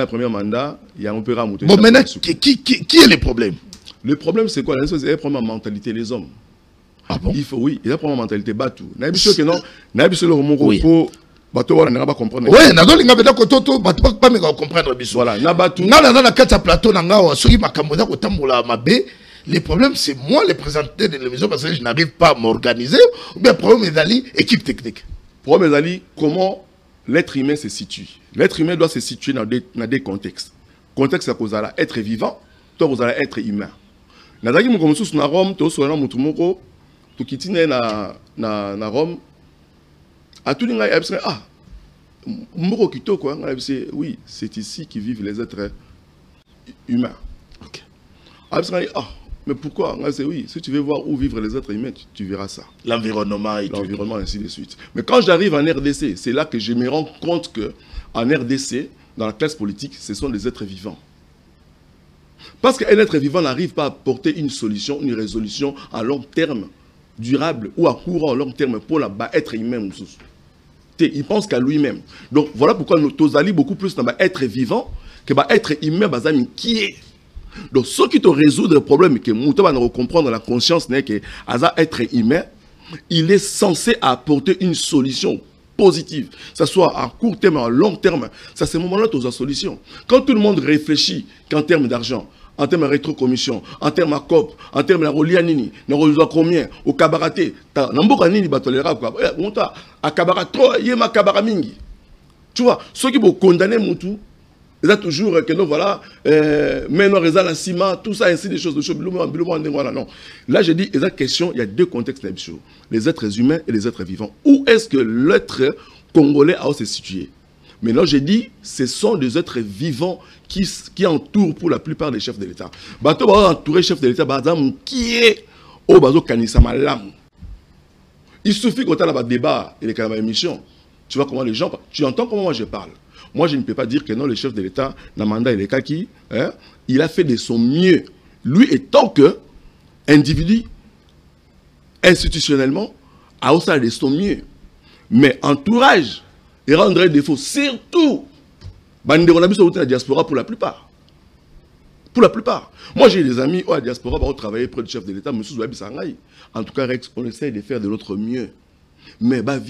le premier mandat, il y a un peu ramouté. Bon, maintenant, qui est le problème? Le problème, c'est quoi? C'est un problème de mentalité des hommes. Ah bon? Il faut, oui, il y a un problème de mentalité. Batou. N'a sûr que non. N'a sûr le remords pour. Bateau, on n'a pas comprendre. Oui, n'a pas comprendre. Voilà, n'a pas tout. N'a pas de plateau, n'a pas de le problème, c'est moi, le présentateur de l'émission, parce que je n'arrive pas à m'organiser. Ou bien, le problème est d'aller, équipe technique. Le problème est d'aller, comment l'être humain se situe. L'être humain doit se situer dans des contextes. Contexte, c'est qu'on a être vivant, toi, vous allez être humain. Nazaki, mon comme sous na Rome, tu as mon tumoko, tu quittes na Rome. À tout le monde, ah, moko kito quoi, oui, c'est ici qui vivent les êtres humains. Ok. Ah, mais pourquoi? Oui, si tu veux voir où vivent les êtres humains, tu verras ça. L'environnement et l'environnement, ainsi de suite. Mais quand j'arrive en RDC, c'est là que je me rends compte qu'en RDC, dans la classe politique, ce sont des êtres vivants. Parce qu'un être vivant n'arrive pas à apporter une solution, une résolution à long terme, durable ou à court à long terme pour être humain. Il pense qu'à lui-même. Donc voilà pourquoi nous allons beaucoup plus dans être vivant que être humain, qui est. Donc, ce qui te résout le problème, que nous devons comprendre la conscience, n'est que être humain, il est censé apporter une solution positive. Que ce soit à court terme, à long terme. C'est à ce moment-là que tu as une solution. Quand tout le monde réfléchit qu'en termes d'argent, en termes de rétrocommission, en termes de COP, en termes de Rolianini, de Rolianini combien, au Kabaraté, n'importe nini batolera quoi. À Kabarato, il y a ma Kabaramingi. Tu vois, ceux qui vont condamner Moutou, ils ont toujours que non, voilà, mais non, ils ont la ciment, tout ça, ainsi des choses. Non. Là, je dis, il y a question, il y a deux contextes, les êtres humains et les êtres vivants. Où est-ce que l'être congolais a se situé? Maintenant, je dis, ce sont des êtres vivants qui entourent pour la plupart des chefs de l'État. Bato va entourer chef de l'État, qui est au bazo kanisa malam. Il suffit qu'on ait un débat et les émission. Tu vois comment les gens, tu entends comment moi je parle. Moi, je ne peux pas dire que non, le chef de l'État, Namanda et les Kaki, il a fait de son mieux. Lui étant que individu, institutionnellement, a aussi fait de son mieux. Mais entourage, il rendrait défaut. Surtout, on a vu sur la diaspora pour la plupart. Pour la plupart. Moi, j'ai des amis à la diaspora qui ont travaillé près du chef de l'État, M. Zouabi Sangaï. En tout cas, on essaie de faire de notre mieux. Mais mais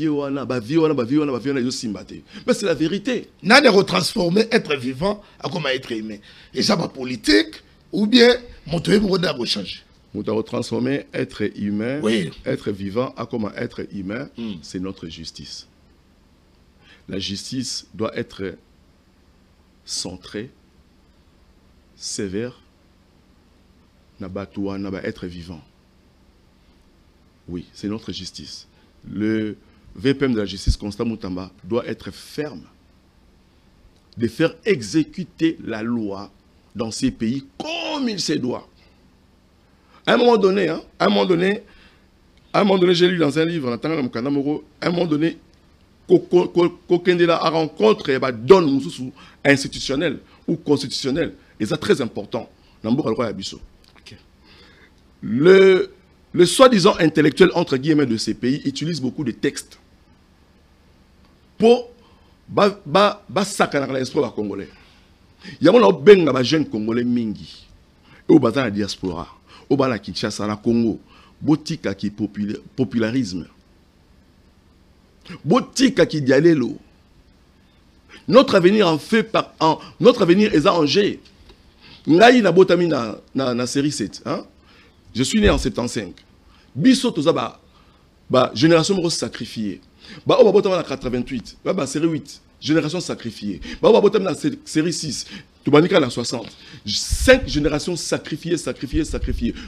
c'est la vérité. N'a de retransformer être vivant à comment être aimé. Et ça va politique ou bien monter pour changer. On doit retransformer être humain, oui. Être vivant à comment être humain, c'est notre justice. La justice doit être centrée, sévère, être vivant. Oui, c'est notre justice. Le VPM de la justice, Constant Moutamba, doit être ferme, de faire exécuter la loi dans ces pays comme il se doit. À un moment donné, j'ai lu dans un livre, à un moment donné, Kokendela a rencontré donne institutionnel ou constitutionnel, et c'est très important. Le soi-disant intellectuel, entre guillemets, de ces pays utilise beaucoup de textes pour sacanner l'esprit congolais. Il y a des jeunes congolais mingi, au bas la diaspora, au bas la Kinshasa, la Congo, botika qui popularisme, botika qui dialélo. Notre avenir en fait notre avenir est en jeu. Ngai na botami na série 7, hein? Je suis né en 75. Biso toza génération sacrifiée. Ba o botama na 88. Ba série 8. Génération sacrifiée. Ba o botama na série 6. Tubanika na 60. 5 générations sacrifiées.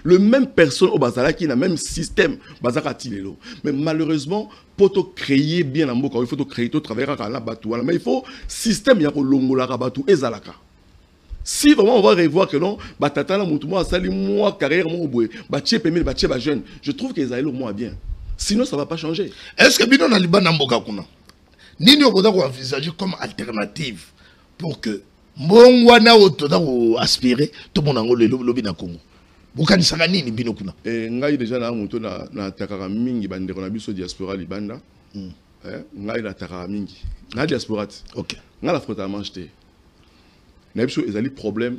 Le même personne au bazala qui n'a même système bazaka tilelo. Mais malheureusement, pour te créer bien en moko, il faut te créer tout travailler à la batou. Mais il faut système ya ko longola rabatu ezalaka. Si vraiment on va revoir que non, je trouve qu'ils aillent au moins bien. Sinon, ça ne va pas changer. Est-ce que Bino Naliba Namboka Kuna Nini Oboda envisager comme alternative pour que Mongwana Otoda aspirer tout le monde le lobby na Congo? Bukani Saganini Bino Kuna. Ngai déjà na moto na takara mingi bandeko na biso diaspora libanda. Ngai na takara mingi. Na diaspora. OK. Ngai la frota manche. nayebi so ezali problème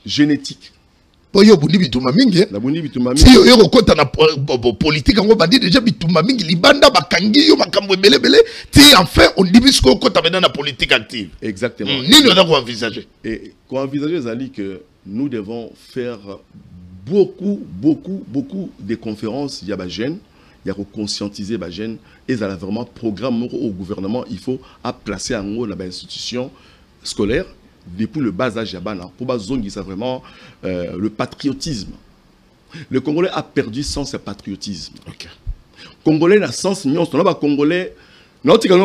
génétique. Oyo bundi bituma mingi. La bundi bituma mingi. Si yo kota na politique ngo bandi déjà bituma mingi libanda bakangi yo makambo belé belé. Ti enfin on dit bisko kota maintenant na politique active. Exactement. Ni on doit envisager. Et qu'on envisager ezali que nous devons faire beaucoup de conférences il y a ba jeunes, il y a conscientiser ba jeunes et ça a vraiment programme au gouvernement, il faut à placer en haut dans ba institution scolaire. Depuis le bas âge, pour bazongi, c'est vraiment le patriotisme. Le Congolais a perdu sans ce patriotisme. Okay. Congolais n'a sens, on a Congolais.